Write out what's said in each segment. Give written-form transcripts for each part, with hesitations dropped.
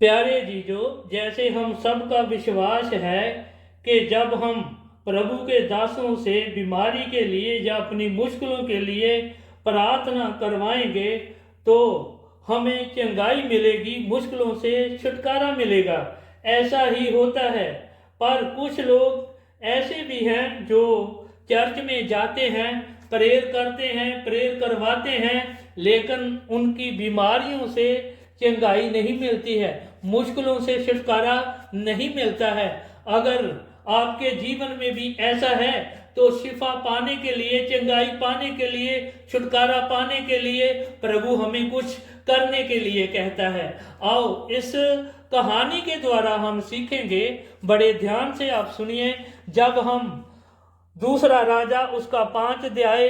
प्यारे जीजो, जैसे हम सब का विश्वास है कि जब हम प्रभु के दासों से बीमारी के लिए या अपनी मुश्किलों के लिए प्रार्थना करवाएंगे तो हमें चंगाई मिलेगी, मुश्किलों से छुटकारा मिलेगा। ऐसा ही होता है। पर कुछ लोग ऐसे भी हैं जो चर्च में जाते हैं, प्रेयर करते हैं, प्रेयर करवाते हैं, लेकिन उनकी बीमारियों से चंगाई नहीं मिलती है, मुश्किलों से छुटकारा नहीं मिलता है। अगर आपके जीवन में भी ऐसा है तो शिफा पाने के लिए, चंगाई पाने के लिए, छुटकारा पाने के लिए प्रभु हमें कुछ करने के लिए कहता है। आओ इस कहानी के द्वारा हम सीखेंगे। बड़े ध्यान से आप सुनिए। जब हम दूसरा राजा उसका 5 अध्याय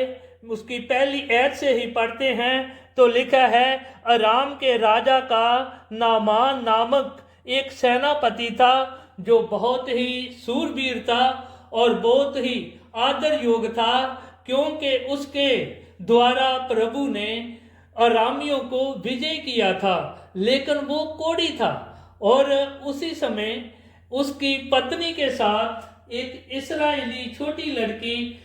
उसकी पहली ऐत से ही पढ़ते हैं तो लिखा है, अराम के राजा का नामान नामक एक सेनापति था जो बहुत ही सूरवीर था और बहुत ही आदर योग था, क्योंकि उसके द्वारा प्रभु ने अरामियों को विजय किया था। लेकिन वो कोढ़ी था और उसी समय उसकी पत्नी के साथ एक इस्राएली छोटी लड़की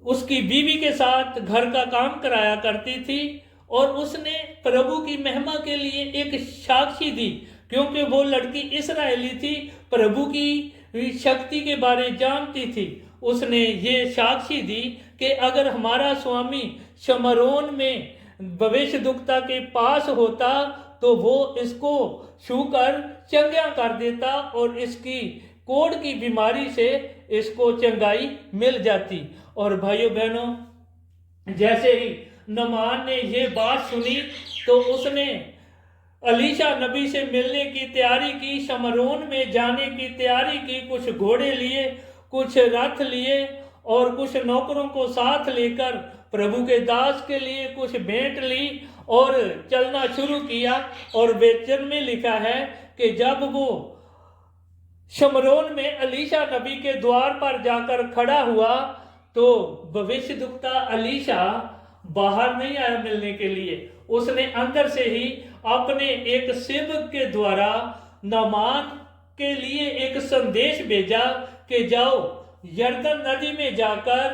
उसकी बीवी के साथ घर का काम कराया करती थी और उसने प्रभु की महिमा के लिए एक साक्षी दी, क्योंकि वो लड़की इस्राएली थी, प्रभु की शक्ति के बारे जानती थी। उसने ये साक्षी दी कि अगर हमारा स्वामी शमरोन में भविष्यद्वक्ता के पास होता तो वो इसको छूकर चंगा कर देता और इसकी कोढ़ की बीमारी से इसको चंगाई मिल जाती। और भाइयों बहनों, जैसे ही नमान ने ये बात सुनी तो उसने अलीशा नबी से मिलने की तैयारी की, शमरोन में जाने की तैयारी की। कुछ घोड़े लिए, कुछ रथ लिए और कुछ नौकरों को साथ लेकर प्रभु के दास के लिए कुछ भेंट ली और चलना शुरू किया। और वचन में लिखा है कि जब वो शमरोन में अलीशा नबी के द्वार पर जाकर खड़ा हुआ तो भविष्यद्वक्ता अलीशा बाहर नहीं आया मिलने के लिए। उसने अंदर से ही अपने एक सेवक के द्वारा नामान के लिए एक संदेश भेजा कि जाओ यरदन नदी में जाकर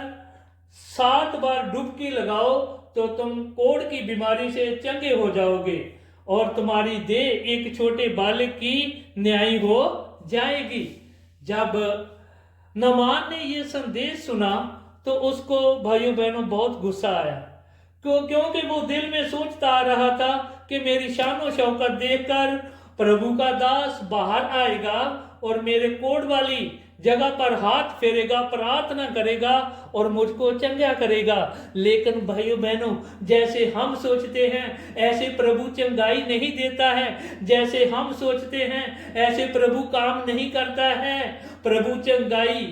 7 बार डुबकी लगाओ तो तुम कोढ़ की बीमारी से चंगे हो जाओगे और तुम्हारी देह एक छोटे बालक की न्यायी हो जाएगी। जब नामान ने ये संदेश सुना तो उसको भाइयों बहनों बहुत गुस्सा आया, क्योंकि वो दिल में सोचता आ रहा था कि मेरी शानो शौकत देखकर प्रभु का दास बाहर आएगा और मेरे कोढ़ वाली जगह पर हाथ फेरेगा, प्रार्थना करेगा और मुझको चंगा करेगा। लेकिन भाइयों बहनों, जैसे हम सोचते हैं ऐसे प्रभु चंगाई नहीं देता है, जैसे हम सोचते हैं ऐसे प्रभु काम नहीं करता है। प्रभु चंगाई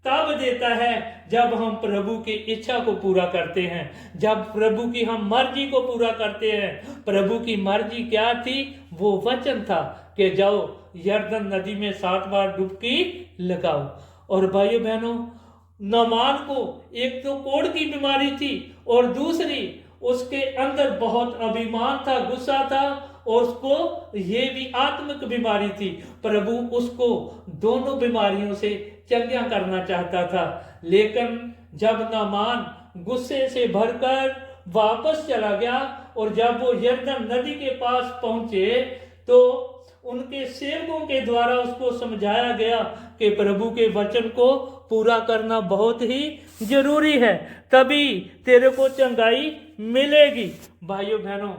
तब देता है जब हम प्रभु की इच्छा को पूरा करते हैं, जब प्रभु की हम मर्जी को पूरा करते हैं। प्रभु की मर्जी क्या थी? वो वचन था कि जाओ यरदन नदी में 7 बार डुबकी लगाओ। और भाइयों बहनों, नामान को एक तो कोढ़ की बीमारी थी और दूसरी उसके अंदर बहुत अभिमान था, गुस्सा था और उसको ये भी आत्मिक बीमारी थी। प्रभु उसको दोनों बीमारियों से चंगा करना चाहता था। लेकिन जब नामान गुस्से से भरकर वापस चला गया और जब वो यरदन नदी के पास पहुंचे तो उनके सेवकों के द्वारा उसको समझाया गया कि प्रभु के वचन को पूरा करना बहुत ही जरूरी है, तभी तेरे को चंगाई मिलेगी। भाइयों बहनों,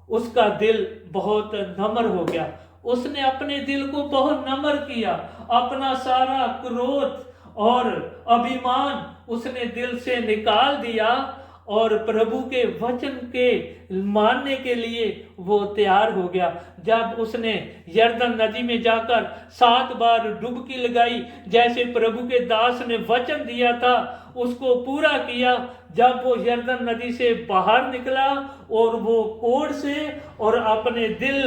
उसका दिल बहुत नम्र हो गया। उसने अपने दिल को बहुत नम्र किया, अपना सारा क्रोध और अभिमान उसने दिल से निकाल दिया और प्रभु के वचन के मानने के लिए वो तैयार हो गया। जब उसने यरदन नदी में जाकर 7 बार डुबकी लगाई, जैसे प्रभु के दास ने वचन दिया था उसको पूरा किया। जब वो यरदन नदी से बाहर निकला और वो कोढ़ से और अपने दिल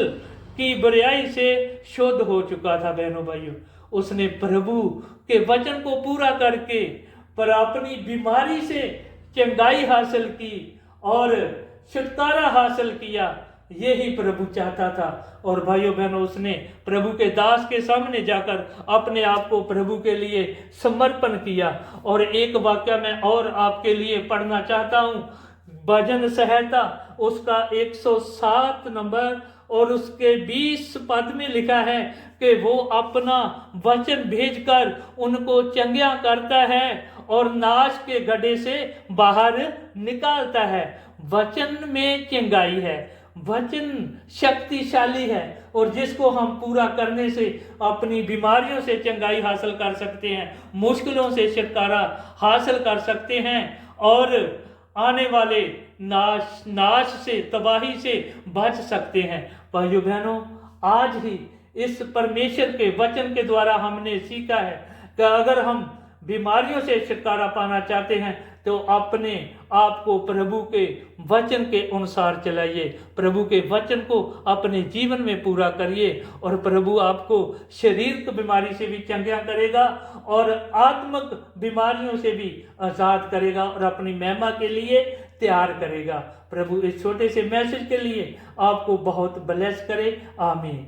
की बुराई से शुद्ध हो चुका था। बहनों भाइयों, उसने प्रभु के वचन को पूरा करके पर अपनी बीमारी से चंगाई हासिल की और छुटकारा हासिल किया। यही प्रभु चाहता था। और भाइयों बहनों, उसने प्रभु के दास के सामने जाकर अपने आप को प्रभु के लिए समर्पण किया। और एक वाक्य मैं और आपके लिए पढ़ना चाहता हूँ, भजन संहिता उसका 107 नंबर और उसके 20 पद में लिखा है कि वो अपना वचन भेजकर उनको चंगिया करता है और नाश के गड्ढे से बाहर निकालता है। वचन में चंगाई है, वचन शक्तिशाली है, और जिसको हम पूरा करने से अपनी बीमारियों से चंगाई हासिल कर सकते हैं, मुश्किलों से छुटकारा हासिल कर सकते हैं और आने वाले नाश से, तबाही से बच सकते हैं। भाइयों बहनों, आज ही इस परमेश्वर के वचन के द्वारा हमने सीखा है कि अगर हम बीमारियों से छुटकारा पाना चाहते हैं तो अपने आप को प्रभु के वचन के अनुसार चलाइए, प्रभु के वचन को अपने जीवन में पूरा करिए और प्रभु आपको शरीर की बीमारी से भी चंगा करेगा और आत्मिक बीमारियों से भी आज़ाद करेगा और अपनी महिमा के लिए तैयार करेगा। प्रभु इस छोटे से मैसेज के लिए आपको बहुत ब्लेस करे। आमीन।